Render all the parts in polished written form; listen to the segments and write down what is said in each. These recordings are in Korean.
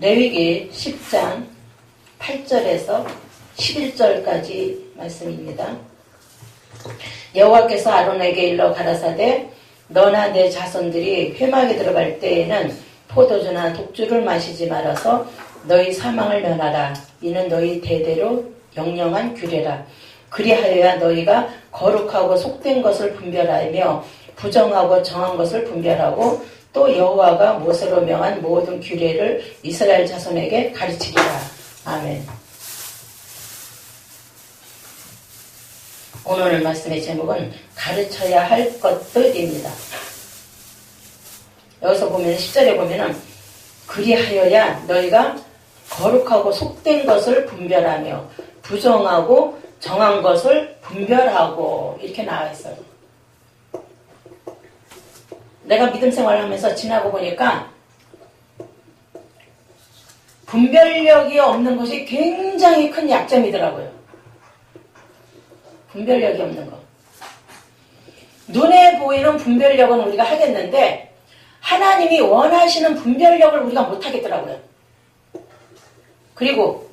레위기 10장 8절에서 11절까지 말씀입니다. 여호와께서 아론에게 일러 가라사대 너나 내 자손들이 회막에 들어갈 때에는 포도주나 독주를 마시지 말아서 너희 사망을 면하라. 이는 너희 대대로 영영한 규례라. 그리하여야 너희가 거룩하고 속된 것을 분별하며 부정하고 정한 것을 분별하고 또 여호와가 모세로 명한 모든 규례를 이스라엘 자손에게 가르치리라. 아멘. 오늘 말씀의 제목은 가르쳐야 할 것들입니다. 여기서 보면 10절에 보면은 그리하여야 너희가 거룩하고 속된 것을 분별하며 부정하고 정한 것을 분별하고 이렇게 나와 있어요. 내가 믿음 생활을 하면서 지나고 보니까 분별력이 없는 것이 굉장히 큰 약점이더라고요. 분별력이 없는 거. 눈에 보이는 분별력은 우리가 하겠는데 하나님이 원하시는 분별력을 우리가 못하겠더라고요. 그리고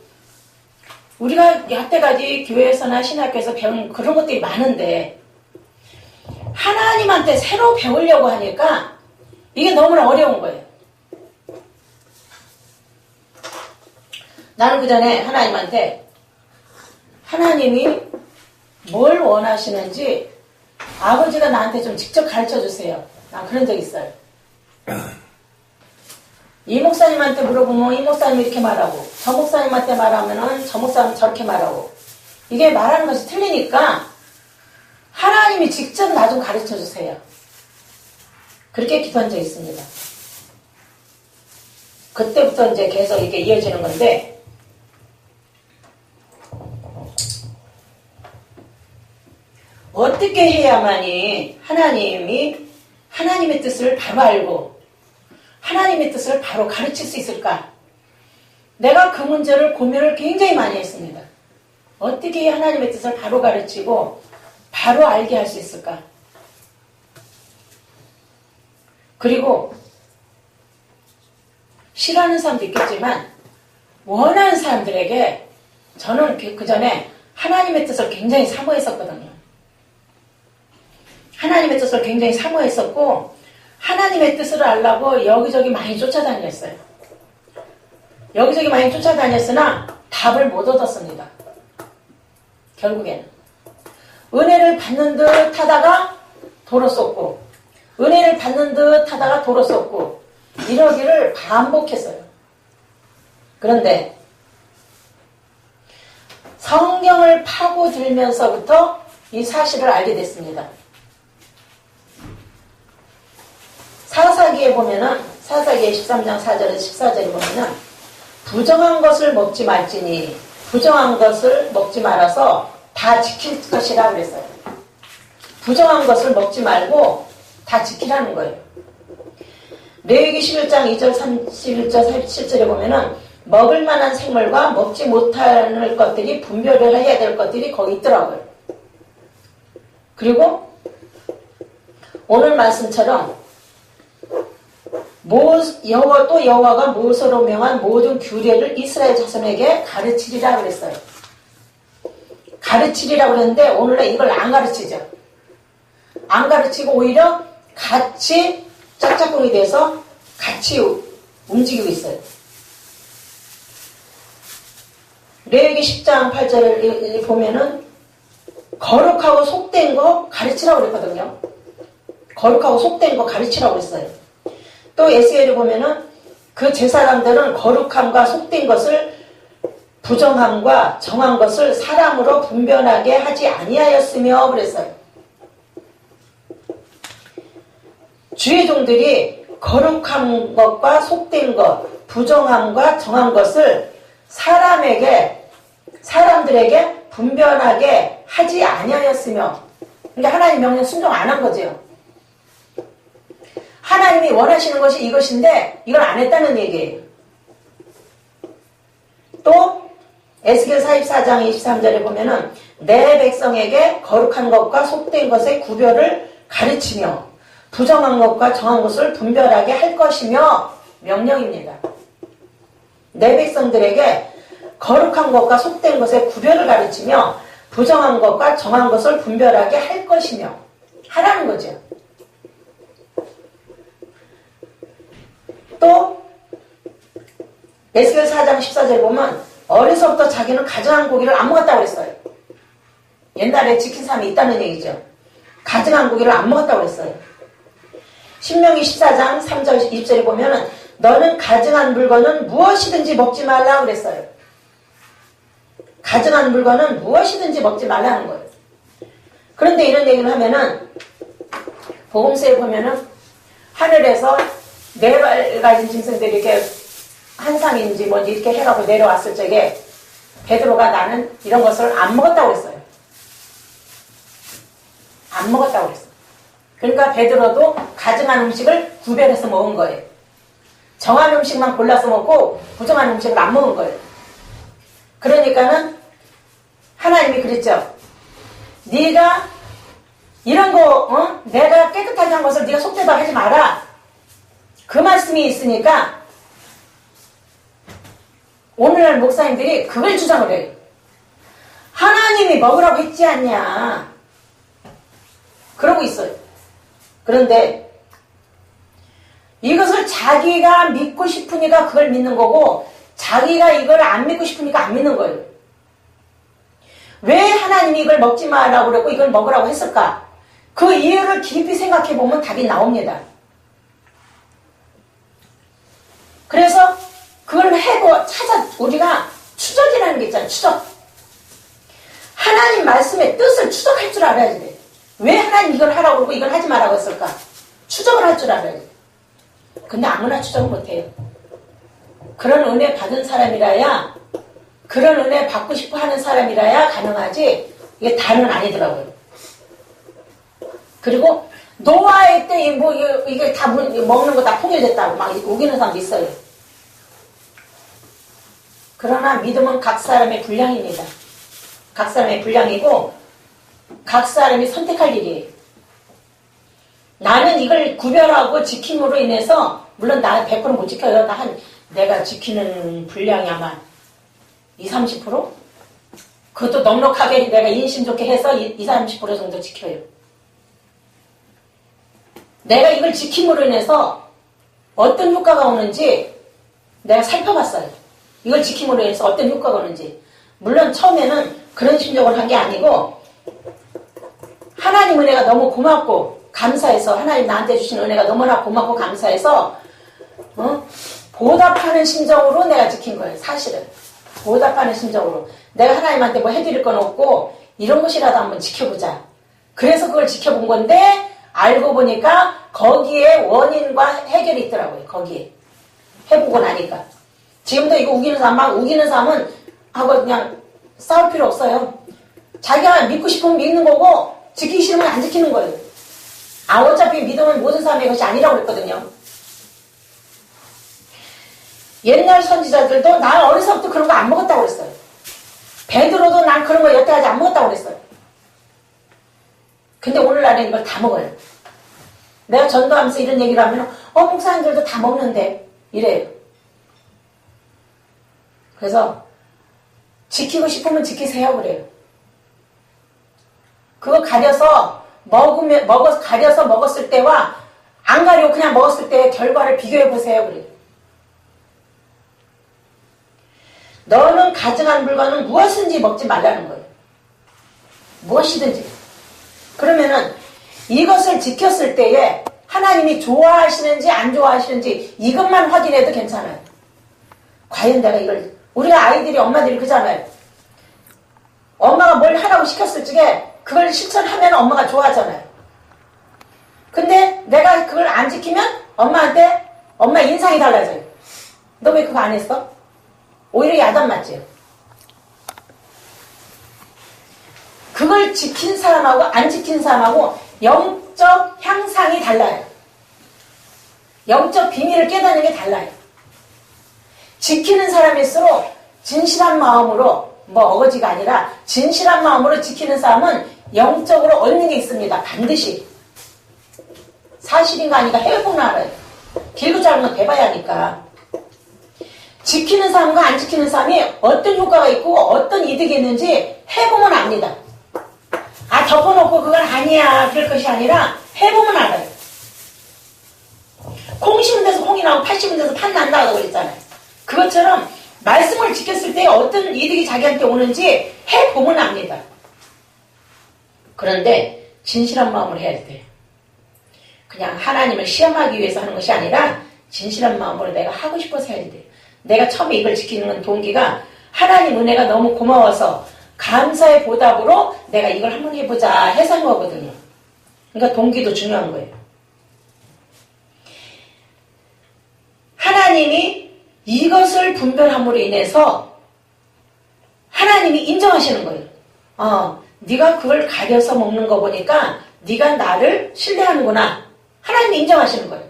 우리가 여태까지 교회에서나 신학교에서 배운 그런 것들이 많은데 하나님한테 새로 배우려고 하니까 이게 너무나 어려운 거예요. 나는 그 전에 하나님한테 하나님이 뭘 원하시는지 아버지가 나한테 좀 직접 가르쳐 주세요. 난 그런 적 있어요. 이 목사님한테 물어보면 이 목사님이 이렇게 말하고 저 목사님한테 말하면 저 목사님 저렇게 말하고 이게 말하는 것이 틀리니까 하나님이 직접 나 좀 가르쳐 주세요. 그렇게 기도한 적이 있습니다. 그때부터 이제 계속 이렇게 이어지는 건데 어떻게 해야만이 하나님의 뜻을 바로 알고 하나님의 뜻을 바로 가르칠 수 있을까? 내가 그 문제를 고민을 굉장히 많이 했습니다. 어떻게 해야 하나님의 뜻을 바로 가르치고 바로 알게 할 수 있을까? 그리고 싫어하는 사람도 있겠지만 원하는 사람들에게 저는 그 전에 하나님의 뜻을 굉장히 사모했었거든요. 하나님의 뜻을 굉장히 사모했었고 하나님의 뜻을 알려고 여기저기 많이 쫓아다녔어요. 여기저기 많이 쫓아다녔으나 답을 못 얻었습니다. 결국에는 은혜를 받는 듯 하다가 도로 쏟고 은혜를 받는 듯 하다가 도로 쏟고 이러기를 반복했어요. 그런데 성경을 파고들면서부터 이 사실을 알게 됐습니다. 사사기에 보면은 사사기의 13장 4절에서 14절에 보면은 부정한 것을 먹지 말지니 부정한 것을 먹지 말아서 다 지킬 것이라 그랬어요. 부정한 것을 먹지 말고 다 지키라는 거예요. 레위기 11장 2절 31절 37절에 보면은 먹을 만한 생물과 먹지 못할 것들이 분별을 해야 될 것들이 거기 있더라고요. 그리고 오늘 말씀처럼 여호와가 모세로 명한 모든 규례를 이스라엘 자손에게 가르치리라 그랬어요. 가르치리라 그랬는데 오늘날 이걸 안 가르치죠. 안 가르치고 오히려 같이 짝짝꿍이 돼서 같이 움직이고 있어요. 레위기 10장 8절을 보면은 거룩하고 속된 거 가르치라고 그랬거든요. 거룩하고 속된 거 가르치라고 그랬어요. 또 에스겔을 보면은 그 제사장들은 거룩함과 속된 것을 부정함과 정한 것을 사람으로 분별하게 하지 아니하였으며 그랬어요. 주의 종들이 거룩한 것과 속된 것, 부정함과 정한 것을 사람들에게 분별하게 하지 아니하였으며 그러니까 하나님 명령 순종 안 한 거죠. 하나님이 원하시는 것이 이것인데 이걸 안 했다는 얘기예요. 또 에스겔 44장 23절에 보면은 내 백성에게 거룩한 것과 속된 것의 구별을 가르치며 부정한 것과 정한 것을 분별하게 할 것이며 명령입니다. 내 백성들에게 거룩한 것과 속된 것의 구별을 가르치며 부정한 것과 정한 것을 분별하게 할 것이며 하라는 거죠. 또 에스겔 4장 14절에 보면 어려서부터 자기는 가증한 고기를 안 먹었다고 그랬어요. 옛날에 지킨 사람이 있다는 얘기죠. 가증한 고기를 안 먹었다고 그랬어요. 신명기 14장 3절 20절에 보면은 너는 가증한 물건은 무엇이든지 먹지 말라고 그랬어요. 가증한 물건은 무엇이든지 먹지 말라는 거예요. 그런데 이런 얘기를 하면은 복음서에 보면은 하늘에서 네 발 가진 짐승들이 이렇게 한상인지 뭔지 이렇게 해가고 내려왔을 적에 베드로가 나는 이런 것을 안 먹었다고 그랬어요. 안 먹었다고 그랬어요. 그러니까 베드로도 가증한 음식을 구별해서 먹은 거예요. 정한 음식만 골라서 먹고 부정한 음식을 안 먹은 거예요. 그러니까는 하나님이 그랬죠. 네가 이런 거 내가 깨끗하게 한 것을 네가 속되다 하지 마라. 그 말씀이 있으니까 오늘날 목사님들이 그걸 주장을 해요. 하나님이 먹으라고 했지 않냐. 그러고 있어요. 그런데 이것을 자기가 믿고 싶으니까 그걸 믿는 거고 자기가 이걸 안 믿고 싶으니까 안 믿는 거예요. 왜 하나님이 이걸 먹지 마라고 그랬고 이걸 먹으라고 했을까? 그 이유를 깊이 생각해 보면 답이 나옵니다. 그래서 그걸 우리가 추적이라는 게 있잖아요. 추적. 하나님 말씀의 뜻을 추적할 줄 알아야 돼. 왜 하나님 이걸 하라고 그러고 이걸 하지 말라고 했을까? 추적을 할 줄 알아야 돼. 근데 아무나 추적을 못해요. 그런 은혜 받은 사람이라야, 그런 은혜 받고 싶어 하는 사람이라야 가능하지, 이게 다는 아니더라고요. 그리고 노아의 때 이게 다 먹는 거 다 통일됐다고 막 우기는 사람도 있어요. 그러나 믿음은 각 사람의 분량입니다. 각 사람의 분량이고 각 사람이 선택할 일이에요. 나는 이걸 구별하고 지킴으로 인해서 물론 나는 100% 못 지켜요. 내가 지키는 분량이 아마 20, 30%? 그것도 넉넉하게 내가 인심 좋게 해서 20, 30% 정도 지켜요. 내가 이걸 지킴으로 인해서 어떤 효과가 오는지 내가 살펴봤어요. 이걸 지킴으로 인해서 어떤 효과가 오는지. 물론 처음에는 그런 심정을 한 게 아니고 하나님 은혜가 너무 고맙고 감사해서 하나님 나한테 주신 은혜가 너무나 고맙고 감사해서 보답하는 심정으로 내가 지킨 거예요. 사실은. 보답하는 심정으로. 내가 하나님한테 뭐 해드릴 건 없고 이런 것이라도 한번 지켜보자. 그래서 그걸 지켜본 건데 알고 보니까 거기에 원인과 해결이 있더라고요. 거기에. 해보고 나니까. 지금도 이거 우기는 사람은 하고 그냥 싸울 필요 없어요. 자기가 믿고 싶으면 믿는 거고 지키기 싫으면 안 지키는 거예요. 어차피 믿음은 모든 사람의 것이 아니라고 그랬거든요. 옛날 선지자들도 난 어려서부터 그런 거 안 먹었다고 그랬어요. 베드로도 난 그런 거 여태까지 안 먹었다고 그랬어요. 근데 오늘날에 이걸 다 먹어요. 내가 전도하면서 이런 얘기를 하면 목사님들도 다 먹는데 이래요. 그래서 지키고 싶으면 지키세요 그래요. 그거 가려서 가려서 먹었을 때와 안 가려고 그냥 먹었을 때의 결과를 비교해 보세요 그래요. 너는 가증한 물건은 무엇인지 먹지 말라는 거예요. 무엇이든지. 그러면은 이것을 지켰을 때에 하나님이 좋아하시는지 안 좋아하시는지 이것만 확인해도 괜찮아요. 과연 내가 우리가 아이들이 엄마들이 그러잖아요. 엄마가 뭘 하라고 시켰을 적에 그걸 실천하면 엄마가 좋아하잖아요. 근데 내가 그걸 안 지키면 엄마 인상이 달라져요. 너 왜 그거 안 했어? 오히려 야단 맞지요. 그걸 지킨 사람하고 안 지킨 사람하고 영적 향상이 달라요. 영적 비밀을 깨닫는 게 달라요. 지키는 사람일수록 진실한 마음으로 어거지가 아니라 진실한 마음으로 지키는 사람은 영적으로 얻는 게 있습니다. 반드시. 사실인가 아닌가 해보면 알아요. 길고 짧은 건 대봐야 하니까. 지키는 삶과 안 지키는 삶이 어떤 효과가 있고 어떤 이득이 있는지 해보면 압니다. 아, 덮어놓고 그건 아니야 그럴 것이 아니라 해보면 알아요. 콩 심은 데서 콩이 나오고 팥 심은 데서 팥 난다고 그랬잖아요. 그것처럼 말씀을 지켰을 때 어떤 이득이 자기한테 오는지 해보면 압니다. 그런데 진실한 마음으로 해야 돼요. 그냥 하나님을 시험하기 위해서 하는 것이 아니라 진실한 마음으로 내가 하고 싶어서 해야 돼요. 내가 처음에 이걸 지키는 동기가 하나님 은혜가 너무 고마워서 감사의 보답으로 내가 이걸 한번 해보자 해서 한 거거든요. 그러니까 동기도 중요한 거예요. 하나님이 이것을 분별함으로 인해서 하나님이 인정하시는 거예요. 네가 그걸 가려서 먹는 거 보니까 네가 나를 신뢰하는구나. 하나님이 인정하시는 거예요.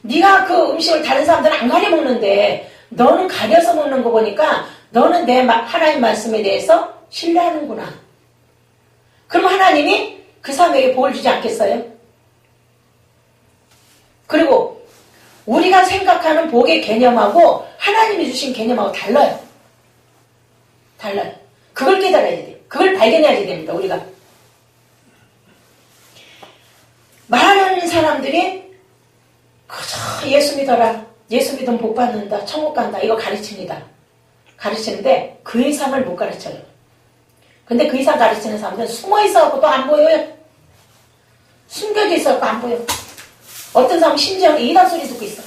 네가 그 음식을 다른 사람들은 안 가려 먹는데 너는 가려서 먹는 거 보니까 너는 내 하나님 말씀에 대해서 신뢰하는구나. 그럼 하나님이 그 사람에게 복을 주지 않겠어요? 그리고 우리가 생각하는 복의 개념하고 하나님이 주신 개념하고 달라요. 달라요. 그걸 깨달아야 돼요. 그걸 발견해야지 됩니다. 우리가. 많은 사람들이 그저 예수 믿어라. 예수 믿으면 복 받는다. 천국 간다. 이거 가르칩니다. 가르치는데 그 이상을 못 가르쳐요. 근데 그 이상 가르치는 사람들은 숨어 있어갖고 또 안 보여요. 숨겨져 있어갖고 안 보여. 어떤 사람은 심지어 이단 소리 듣고 있어.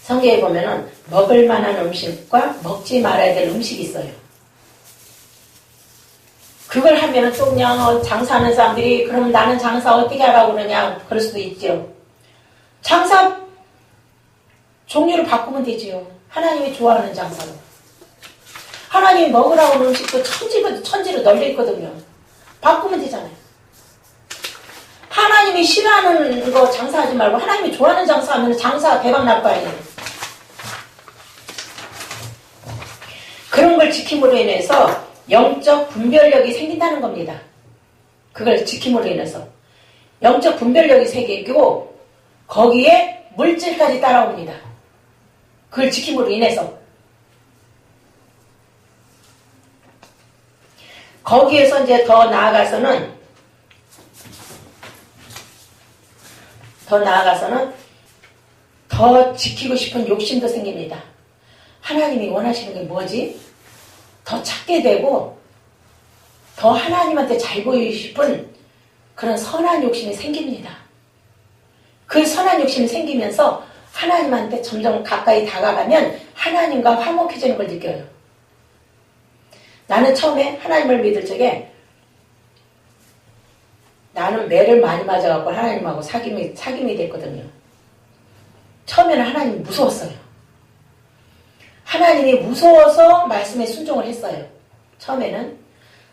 성경에 보면은 먹을 만한 음식과 먹지 말아야 될 음식이 있어요. 그걸 하면은 또 그냥 장사하는 사람들이 그럼 나는 장사 어떻게 하라고 그러냐 그럴 수도 있죠. 장사 종류를 바꾸면 되지요. 하나님이 좋아하는 장사로. 하나님이 먹으라고 하는 음식도 천지로 널려 있거든요. 바꾸면 되잖아요. 하나님이 싫어하는 거 장사하지 말고 하나님이 좋아하는 장사하면 장사 대박 날 거 아니에요. 그런 걸 지킴으로 인해서 영적 분별력이 생긴다는 겁니다. 그걸 지킴으로 인해서 영적 분별력이 생기고 거기에 물질까지 따라옵니다. 그걸 지킴으로 인해서 거기에서 이제 더 나아가서는 더 지키고 싶은 욕심도 생깁니다. 하나님이 원하시는 게 뭐지? 더 찾게 되고 더 하나님한테 잘 보이고 싶은 그런 선한 욕심이 생깁니다. 그 선한 욕심이 생기면서 하나님한테 점점 가까이 다가가면 하나님과 화목해지는 걸 느껴요. 나는 처음에 하나님을 믿을 적에 나는 매를 많이 맞아갖고 하나님하고 사귐이 됐거든요. 처음에는 하나님이 무서웠어요. 하나님이 무서워서 말씀에 순종을 했어요. 처음에는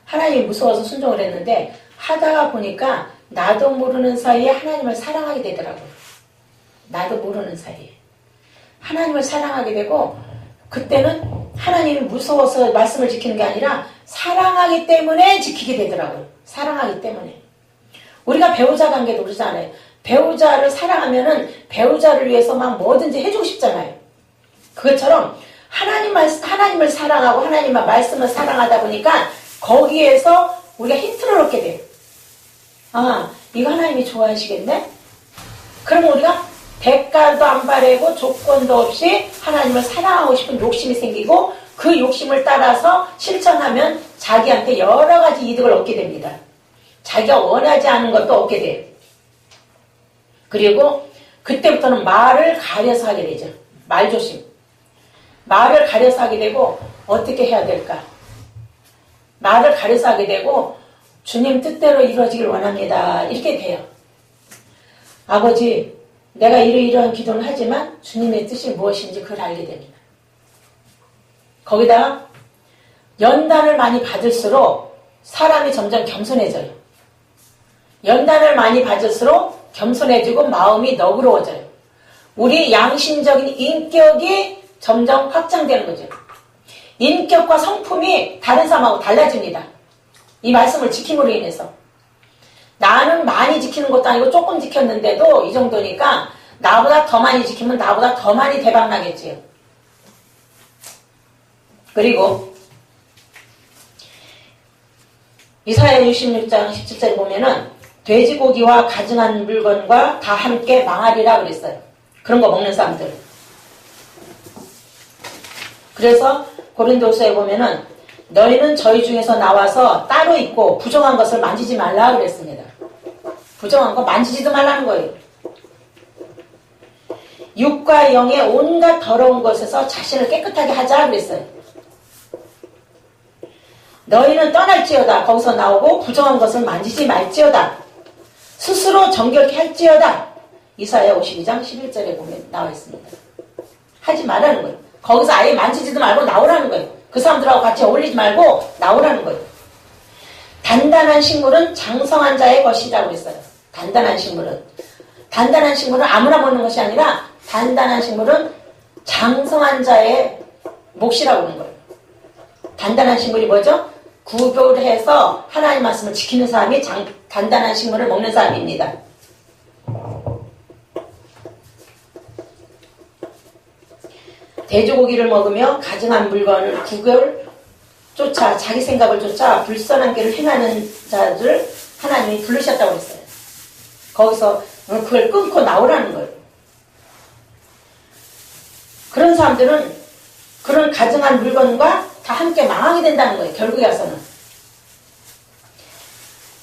하나님이 무서워서 순종을 했는데 하다가 보니까 나도 모르는 사이에 하나님을 사랑하게 되더라고요. 나도 모르는 사이에 하나님을 사랑하게 되고 그때는 하나님이 무서워서 말씀을 지키는 게 아니라 사랑하기 때문에 지키게 되더라고요. 사랑하기 때문에. 우리가 배우자 관계도 그러잖아요. 배우자를 사랑하면은 배우자를 위해서 막 뭐든지 해주고 싶잖아요. 그것처럼 하나님을 사랑하고 하나님의 말씀을 사랑하다 보니까 거기에서 우리가 힌트를 얻게 돼요. 아, 이거 하나님이 좋아하시겠네? 그럼 우리가 대가도 안 바라고 조건도 없이 하나님을 사랑하고 싶은 욕심이 생기고 그 욕심을 따라서 실천하면 자기한테 여러 가지 이득을 얻게 됩니다. 자기가 원하지 않은 것도 얻게 돼요. 그리고 그때부터는 말을 가려서 하게 되죠. 말조심. 말을 가려서 하게 되고 어떻게 해야 될까? 말을 가려서 하게 되고 주님 뜻대로 이루어지길 원합니다. 이렇게 돼요. 아버지, 내가 이러이러한 기도는 하지만 주님의 뜻이 무엇인지 그걸 알게 됩니다. 거기다가 연단을 많이 받을수록 사람이 점점 겸손해져요. 연단을 많이 받을수록 겸손해지고 마음이 너그러워져요. 우리 양심적인 인격이 점점 확장되는 거죠. 인격과 성품이 다른 사람하고 달라집니다. 이 말씀을 지킴으로 인해서. 나는 많이 지키는 것도 아니고 조금 지켰는데도 이 정도니까 나보다 더 많이 지키면 나보다 더 많이 대박나겠지요. 그리고 이사야 66장 17절에 보면은 돼지고기와 가증한 물건과 다 함께 망하리라 그랬어요. 그런 거 먹는 사람들. 그래서 고린도서에 보면은 너희는 저희 중에서 나와서 따로 있고 부정한 것을 만지지 말라 그랬습니다. 부정한 거 만지지도 말라는 거예요. 육과 영의 온갖 더러운 것에서 자신을 깨끗하게 하자 그랬어요. 너희는 떠날지어다. 거기서 나오고 부정한 것을 만지지 말지어다. 스스로 정결케 할지어다. 이사야 52장 11절에 보면 나와 있습니다. 하지 말라는 거예요. 거기서 아예 만지지도 말고 나오라는 거예요. 그 사람들하고 같이 어울리지 말고 나오라는 거예요. 단단한 식물은 장성한 자의 것이라고 했어요. 단단한 식물은. 단단한 식물은 아무나 먹는 것이 아니라 단단한 식물은 장성한 자의 몫이라고 하는 거예요. 단단한 식물이 뭐죠? 구별해서 하나님 말씀을 지키는 사람이 단단한 식물을 먹는 사람입니다. 돼지고기를 먹으며 가증한 물건을 구별 쫓아 자기 생각을 쫓아 불선한 길을 행하는 자들 하나님이 부르셨다고 했어요. 거기서 그걸 끊고 나오라는 거예요. 그런 사람들은 그런 가증한 물건과 다 함께 망하게 된다는 거예요. 결국에 와서는.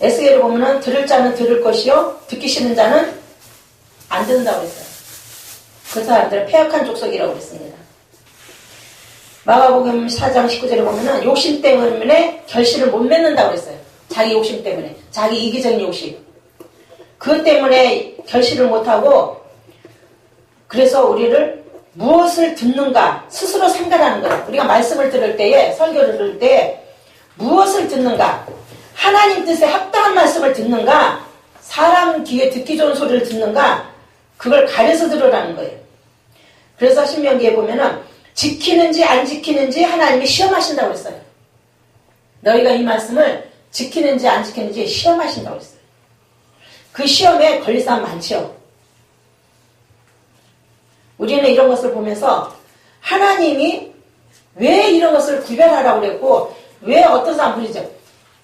에스겔을 보면은 들을 자는 들을 것이요 듣기 싫은 자는 안 듣는다고 했어요. 그 사람들은 패역한 족속이라고 했습니다. 마가복음 4장 19절에 보면은 욕심 때문에 결실을 못 맺는다고 했어요. 자기 욕심 때문에. 자기 이기적인 욕심. 그것 때문에 결실을 못하고 그래서 우리를 무엇을 듣는가 스스로 생각하는 거예요. 우리가 말씀을 들을 때에 설교를 들을 때 무엇을 듣는가 하나님 뜻에 합당한 말씀을 듣는가 사람 귀에 듣기 좋은 소리를 듣는가 그걸 가려서 들으라는 거예요. 그래서 신명기에 보면은 지키는지 안 지키는지 하나님이 시험하신다고 했어요. 너희가 이 말씀을 지키는지 안 지키는지 시험하신다고 했어요. 그 시험에 걸릴 사람 많죠. 우리는 이런 것을 보면서 하나님이 왜 이런 것을 구별하라고 그랬고 왜 어떤 사람 그러죠.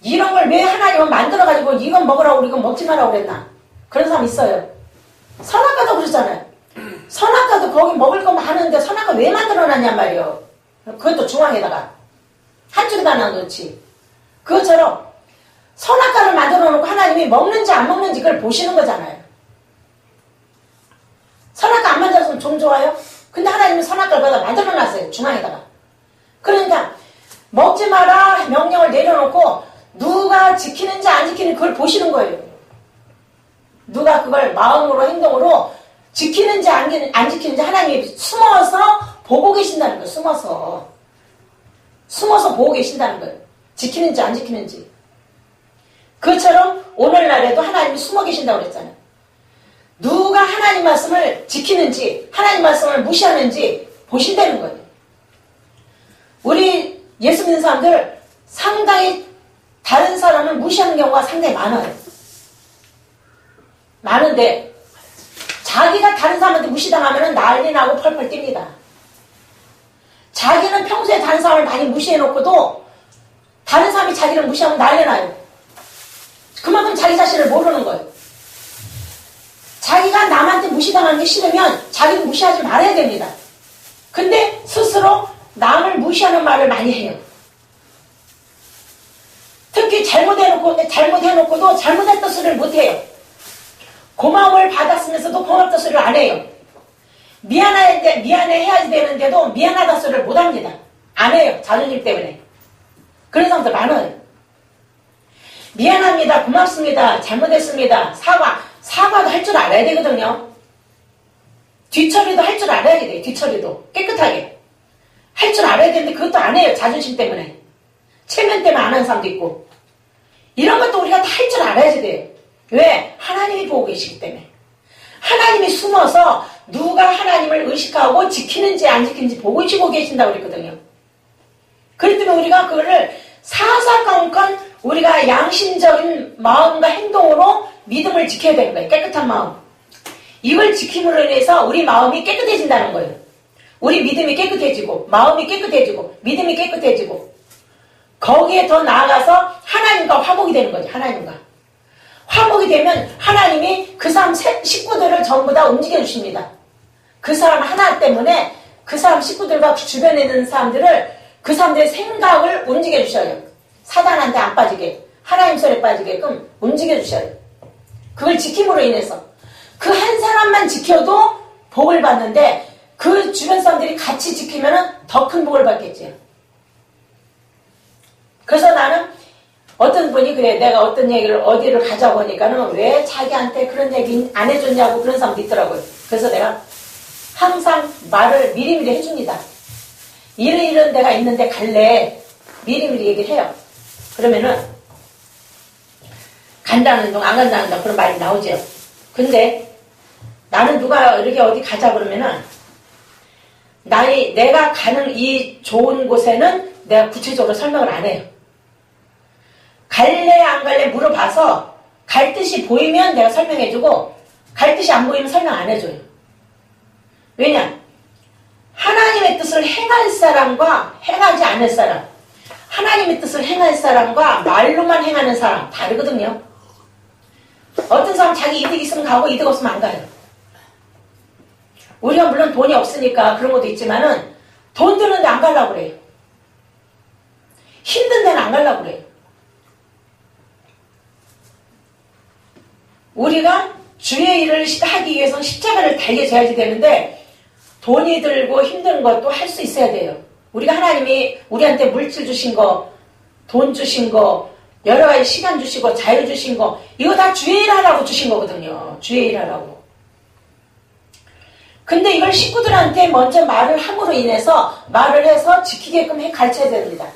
이런 걸 왜 하나님은 만들어가지고 이건 먹으라고 이건 먹지 말라고 그랬나. 그런 사람 있어요. 선악과도 그러잖아요. 선악과도 거기 먹을 거 많은데 선악과 왜 만들어놨냔 말이에요. 그것도 중앙에다가 한 줄에다 놔놓지. 그것처럼 선악과를 만들어 놓고 하나님이 먹는지 안 먹는지 그걸 보시는 거잖아요. 선악과 안 만들었으면 좀 좋아요? 근데 하나님은 선악과를 거기다 만들어놨어요. 중앙에다가. 그러니까 먹지 마라 명령을 내려놓고 누가 지키는지 안 지키는지 그걸 보시는 거예요. 누가 그걸 마음으로 행동으로 지키는지 안 지키는지 하나님이 숨어서 보고 계신다는 거예요. 숨어서 보고 계신다는 거예요. 지키는지 안 지키는지. 그처럼 오늘날에도 하나님이 숨어 계신다고 그랬잖아요. 누가 하나님 말씀을 지키는지 하나님 말씀을 무시하는지 보신다는 거예요. 우리 예수 믿는 사람들 상당히 다른 사람을 무시하는 경우가 상당히 많아요. 많은데 자기가 다른 사람한테 무시당하면 난리 나고 펄펄 뜁니다. 자기는 평소에 다른 사람을 많이 무시해놓고도 다른 사람이 자기를 무시하면 난리 나요. 그만큼 자기 자신을 모르는 거예요. 자기가 남한테 무시당하는 게 싫으면 자기도 무시하지 말아야 됩니다. 근데 스스로 남을 무시하는 말을 많이 해요. 특히 잘못해놓고도 잘못했던 소리를 못해요. 고마움을 받았으면서도 고맙다 소리를 안 해요. 미안해야지 되는데도 미안하다 소리를 못 합니다. 안 해요. 자존심 때문에. 그런 사람들 많아요. 미안합니다. 고맙습니다. 잘못했습니다. 사과도 할 줄 알아야 되거든요. 뒤처리도 할 줄 알아야 돼요. 뒤처리도. 깨끗하게. 할 줄 알아야 되는데 그것도 안 해요. 자존심 때문에. 체면 때문에 안 하는 사람도 있고. 이런 것도 우리가 다 할 줄 알아야 돼요. 왜? 하나님이 보고 계시기 때문에. 하나님이 숨어서 누가 하나님을 의식하고 지키는지 안 지키는지 보시고 계신다고 그랬거든요. 그렇기 때문에 우리가 그거를 사사건건 우리가 양심적인 마음과 행동으로 믿음을 지켜야 되는 거예요. 깨끗한 마음. 이걸 지킴으로 인해서 우리 마음이 깨끗해진다는 거예요. 우리 믿음이 깨끗해지고 마음이 깨끗해지고 믿음이 깨끗해지고 거기에 더 나아가서 하나님과 화목이 되는 거죠. 하나님과 화목이 되면 하나님이 그 사람 식구들을 전부 다 움직여 주십니다. 그 사람 하나 때문에 그 사람 식구들과 주변에 있는 사람들을 그 사람들의 생각을 움직여 주셔요. 사단한테 안 빠지게 하나님 손에 빠지게끔 움직여 주셔요. 그걸 지킴으로 인해서 그 한 사람만 지켜도 복을 받는데 그 주변 사람들이 같이 지키면 더 큰 복을 받겠지요. 그래서 나는 어떤 분이 그래 내가 어떤 얘기를 어디를 가자고 하니까는 왜 자기한테 그런 얘기 안 해줬냐고 그런 사람도 있더라고요. 그래서 내가 항상 말을 미리미리 해줍니다. 이런 데가 있는데 갈래 미리미리 얘기를 해요. 그러면은 간다는 둥 안 간다는 둥 그런 말이 나오죠. 근데 나는 누가 이렇게 어디 가자 그러면은 내가 가는 이 좋은 곳에는 내가 구체적으로 설명을 안 해요. 갈래 안 갈래 물어봐서 갈 뜻이 보이면 내가 설명해주고 갈 뜻이 안 보이면 설명 안 해줘요. 왜냐? 하나님의 뜻을 행할 사람과 행하지 않을 사람, 하나님의 뜻을 행할 사람과 말로만 행하는 사람 다르거든요. 어떤 사람 자기 이득 있으면 가고 이득 없으면 안 가요. 우리가 물론 돈이 없으니까 그런 것도 있지만은 돈 드는데 안 가려고 그래요. 힘든 데는 안 가려고 그래요. 우리가 주의 일을 하기 위해서는 십자가를 달게 져야지 되는데 돈이 들고 힘든 것도 할 수 있어야 돼요. 우리가 하나님이 우리한테 물질 주신 거, 돈 주신 거, 여러 가지 시간 주시고 자유 주신 거 이거 다 주의 일 하라고 주신 거거든요. 주의 일 하라고. 근데 이걸 식구들한테 먼저 말을 함으로 인해서 말을 해서 지키게끔 가르쳐야 됩니다.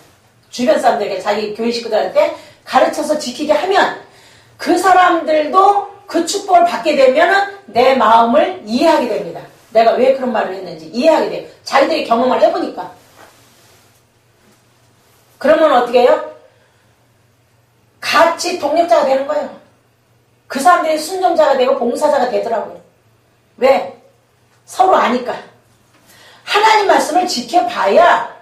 주변 사람들에게 자기 교회 식구들한테 가르쳐서 지키게 하면 그 사람들도 그 축복을 받게 되면 내 마음을 이해하게 됩니다. 내가 왜 그런 말을 했는지 이해하게 돼요. 자기들이 경험을 해보니까. 그러면 어떻게 해요? 같이 동력자가 되는 거예요. 그 사람들이 순종자가 되고 봉사자가 되더라고요. 왜? 서로 아니까. 하나님 말씀을 지켜봐야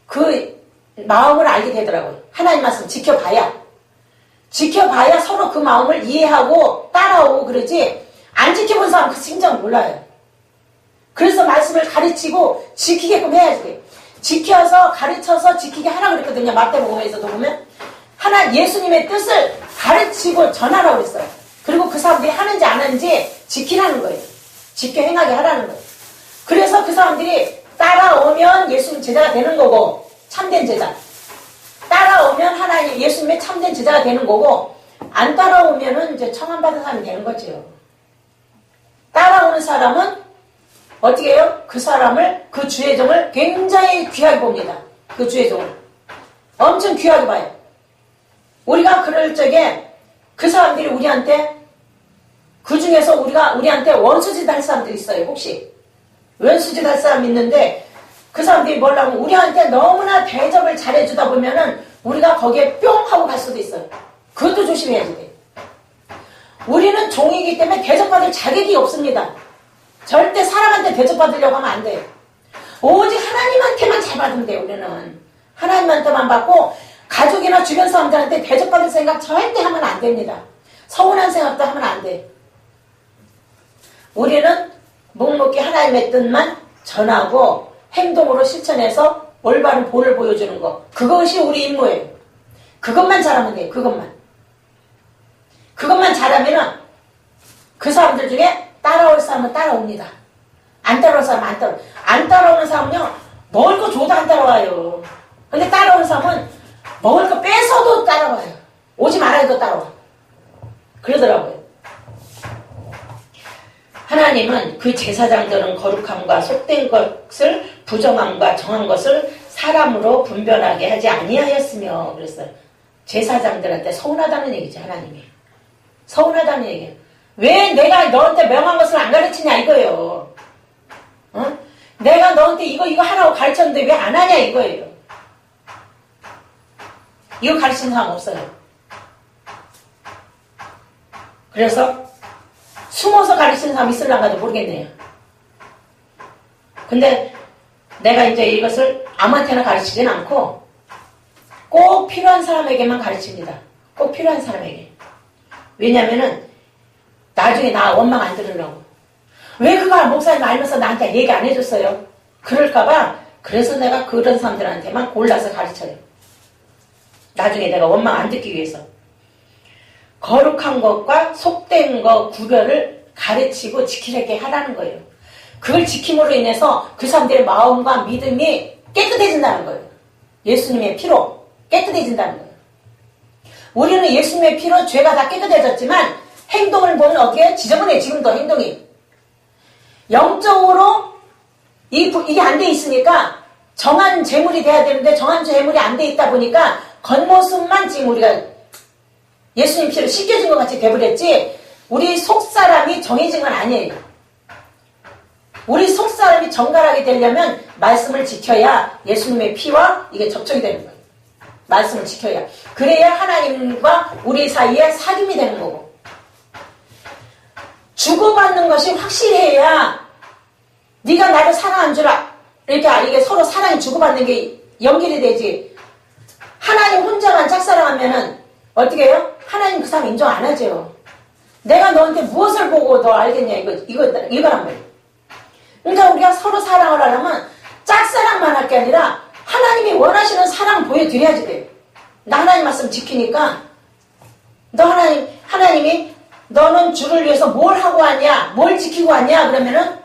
그 마음을 알게 되더라고요. 하나님 말씀 지켜봐야 서로 그 마음을 이해하고 따라오고 그러지 안 지켜본 사람 그 심정을 몰라요. 그래서 말씀을 가르치고 지키게끔 해야지 돼요. 지켜서 가르쳐서 지키게 하라고 그랬거든요. 마태복음에서도 보면 예수님의 뜻을 가르치고 전하라고 그랬어요. 그리고 그 사람들이 하는지 안 하는지 지키라는 거예요. 지켜 행하게 하라는 거예요. 그래서 그 사람들이 따라오면 예수님 제자가 되는 거고 참된 제자. 따라오면 하나님 예수님의 참된 제자가 되는 거고 안 따라오면은 이제 청함받은 사람이 되는 거죠. 따라오는 사람은 어떻게 해요? 그 사람을 그 주의 종을 굉장히 귀하게 봅니다. 그 주의 종을 엄청 귀하게 봐요. 우리가 그럴 적에 그 사람들이 우리한테 그 중에서 우리한테 원수짓 할 사람들이 있어요. 혹시 원수짓 할 사람 있는데 그 사람들이 뭐라면 우리한테 너무나 대접을 잘해주다 보면은 우리가 거기에 뿅 하고 갈 수도 있어요. 그것도 조심해야지 돼. 우리는 종이기 때문에 대접받을 자격이 없습니다. 절대 사람한테 대접받으려고 하면 안 돼요. 오직 하나님한테만 잘 받으면 돼요. 우리는 하나님한테만 받고 가족이나 주변 사람들한테 대접받을 생각 절대 하면 안 됩니다. 서운한 생각도 하면 안 돼요. 우리는 묵묵히 하나님의 뜻만 전하고 행동으로 실천해서 올바른 본을 보여주는 것. 그것이 우리 임무예요. 그것만 잘하면 돼요. 그것만 잘하면은 그 사람들 중에 따라올 사람은 따라옵니다. 안 따라올 사람은 안 따라와요. 안 따라오는 사람은요, 먹을 거 줘도 안 따라와요. 근데 따라오는 사람은 먹을 거 뺏어도 따라와요. 오지 말아야 해도 따라와. 그러더라고요. 하나님은 그 제사장들은 거룩함과 속된 것을 부정함과 정한 것을 사람으로 분별하게 하지 아니하였으며 그랬어요. 제사장들한테 서운하다는 얘기죠. 하나님이. 서운하다는 얘기예요. 왜 내가 너한테 명한 것을 안 가르치냐 이거예요. 어? 내가 너한테 이거 하라고 가르쳤는데 왜 안 하냐 이거예요. 이거 가르치는 사람 없어요. 그래서 숨어서 가르치는 사람 있을란가도 모르겠네요. 근데 내가 이제 이것을 아무한테나 가르치진 않고 꼭 필요한 사람에게만 가르칩니다. 꼭 필요한 사람에게. 왜냐면은 나중에 나 원망 안 들으려고. 왜 그거 목사님 알면서 나한테 얘기 안 해줬어요? 그럴까봐 그래서 내가 그런 사람들한테만 골라서 가르쳐요. 나중에 내가 원망 안 듣기 위해서. 거룩한 것과 속된 것 구별을 가르치고 지키게 하라는 거예요. 그걸 지킴으로 인해서 그 사람들의 마음과 믿음이 깨끗해진다는 거예요. 예수님의 피로 깨끗해진다는 거예요. 우리는 예수님의 피로 죄가 다 깨끗해졌지만 행동을 보면 어떻게 지저분해. 지금도 행동이 영적으로 이게 안 돼 있으니까 정한 재물이 돼야 되는데 정한 재물이 안 돼 있다 보니까 겉모습만 지금 우리가 예수님 피로 씻겨진 것 같이 돼버렸지 우리 속사람이 정해진 건 아니에요. 우리 속사람이 정갈하게 되려면 말씀을 지켜야 예수님의 피와 이게 접촉이 되는 거예요. 말씀을 지켜야. 그래야 하나님과 우리 사이에 사귐이 되는 거고. 주고받는 것이 확실해야 네가 나를 사랑한 줄 이게 서로 사랑이 주고받는 게 연결이 되지. 하나님 혼자만 짝사랑하면은 어떻게 해요? 하나님 그 사람 인정 안 하죠. 내가 너한테 무엇을 보고 너 알겠냐 이거란 말이에요. 그러니까 우리가 서로 사랑을 하려면 짝사랑만 할 게 아니라 하나님이 원하시는 사랑 보여드려야지 돼요. 나 하나님 말씀 지키니까 하나님이 너는 주를 위해서 뭘 하고 왔냐? 뭘 지키고 왔냐? 그러면은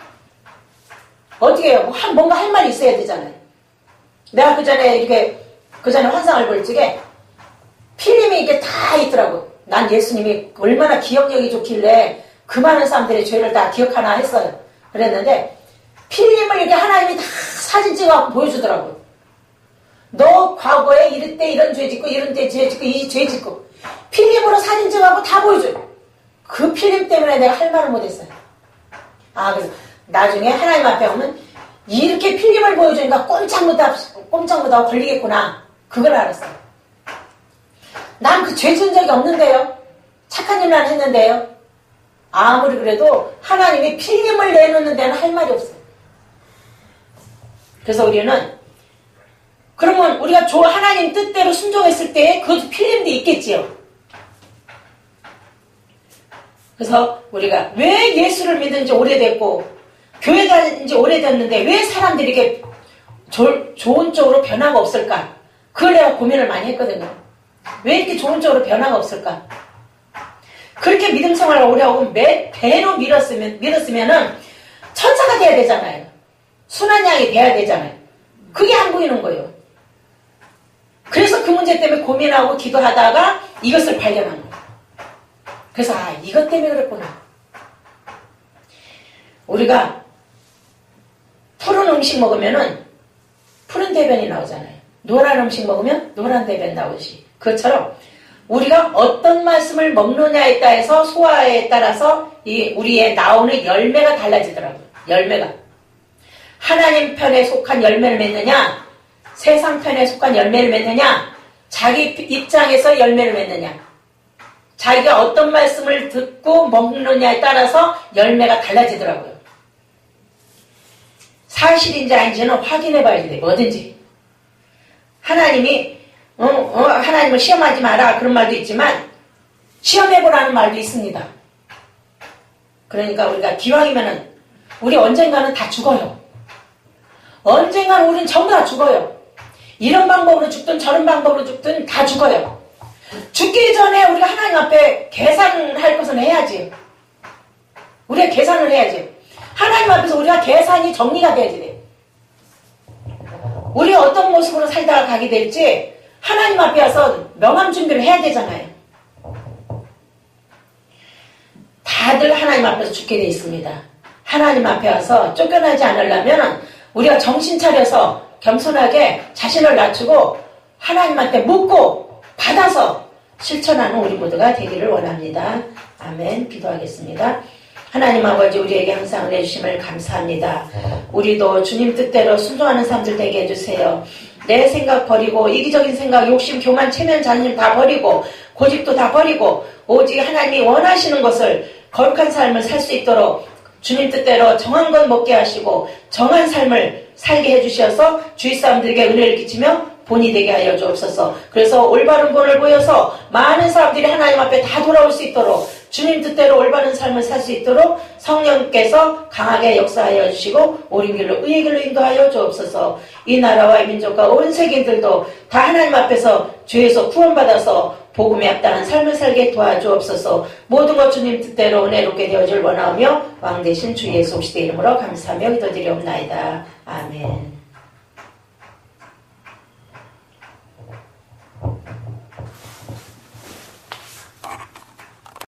어떻게 해요? 뭔가 할 말이 있어야 되잖아요. 내가 그 전에 환상을 볼 적에 필름이 이게 다 있더라고. 난 예수님이 얼마나 기억력이 좋길래 그 많은 사람들의 죄를 다 기억하나 했어요. 그랬는데 필름을 이렇게 하나님이 다 사진 찍어갖고 보여주더라고. 너 과거에 이럴 때 이런 죄 짓고 이런 때 죄 짓고 이 죄 짓고 필름으로 사진 찍어갖고 다 보여줘요. 그 필름 때문에 내가 할 말을 못했어요. 그래서 나중에 하나님 앞에 오면 이렇게 필름을 보여주니까 꼼짝 못하고 걸리겠구나. 그걸 알았어요. 난 그 죄 지은 적이 없는데요. 착한 일만 했는데요. 아무리 그래도 하나님이 필름을 내놓는 데는 할 말이 없어요. 그래서 우리는 그러면 우리가 하나님 뜻대로 순종했을 때 그 필름도 있겠지요. 그래서 우리가 왜 예수를 믿은 지 오래됐고 교회 다닌 지 오래됐는데 왜 사람들이 이렇게 좋은 쪽으로 변화가 없을까? 그걸 내가 고민을 많이 했거든요. 왜 이렇게 좋은 쪽으로 변화가 없을까? 그렇게 믿음 생활을 오래 하고 배로 밀었으면은 천사가 돼야 되잖아요. 순한 양이 돼야 되잖아요. 그게 안 보이는 거예요. 그래서 그 문제 때문에 고민하고 기도하다가 이것을 발견한 거예요. 그래서 이것 때문에 그랬구나. 우리가 푸른 음식 먹으면은 푸른 대변이 나오잖아요. 노란 음식 먹으면 노란 대변 나오지. 그것처럼 우리가 어떤 말씀을 먹느냐에 따라서 소화에 따라서 우리의 나오는 열매가 달라지더라고요. 열매가. 하나님 편에 속한 열매를 맺느냐, 세상 편에 속한 열매를 맺느냐, 자기 입장에서 열매를 맺느냐, 자기가 어떤 말씀을 듣고 먹느냐에 따라서 열매가 달라지더라고요. 사실인지 아닌지는 확인해 봐야지 돼. 뭐든지. 하나님이 하나님을 시험하지 마라 그런 말도 있지만 시험해보라는 말도 있습니다. 그러니까 우리가 기왕이면은 우리 언젠가는 다 죽어요. 언젠가는 우리는 전부 다 죽어요. 이런 방법으로 죽든 저런 방법으로 죽든 다 죽어요. 죽기 전에 우리가 하나님 앞에 계산할 것은 해야지. 우리가 계산을 해야지. 하나님 앞에서 우리가 계산이 정리가 돼야지 돼. 우리가 어떤 모습으로 살다가 가게 될지 하나님 앞에 와서 명함 준비를 해야 되잖아요. 다들 하나님 앞에서 죽게 돼 있습니다. 하나님 앞에 와서 쫓겨나지 않으려면 우리가 정신 차려서 겸손하게 자신을 낮추고 하나님한테 묻고 받아서 실천하는 우리 모두가 되기를 원합니다. 아멘. 기도하겠습니다. 하나님 아버지 우리에게 항상 은혜 주심을 감사합니다. 우리도 주님 뜻대로 순종하는 사람들 되게 해주세요. 내 생각 버리고 이기적인 생각, 욕심, 교만, 체면, 잔임 다 버리고 고집도 다 버리고 오직 하나님이 원하시는 것을 거룩한 삶을 살 수 있도록 주님 뜻대로 정한 것 먹게 하시고 정한 삶을 살게 해주셔서 주위 사람들에게 은혜를 끼치며 본이 되게 하여 주옵소서. 그래서 올바른 본을 보여서 많은 사람들이 하나님 앞에 다 돌아올 수 있도록 주님 뜻대로 올바른 삶을 살 수 있도록 성령께서 강하게 역사하여 주시고 옳은 길로 의의 길로 인도하여 주옵소서. 이 나라와 이 민족과 온 세계인들도 다 하나님 앞에서 죄에서 구원받아서 복음에 합당한 삶을 살게 도와주옵소서. 모든 것 주님 뜻대로 은혜롭게 되어줄 원하오며 왕 대신 주 예수 그리스도의 이름으로 감사하며 기도드리옵나이다. 아멘.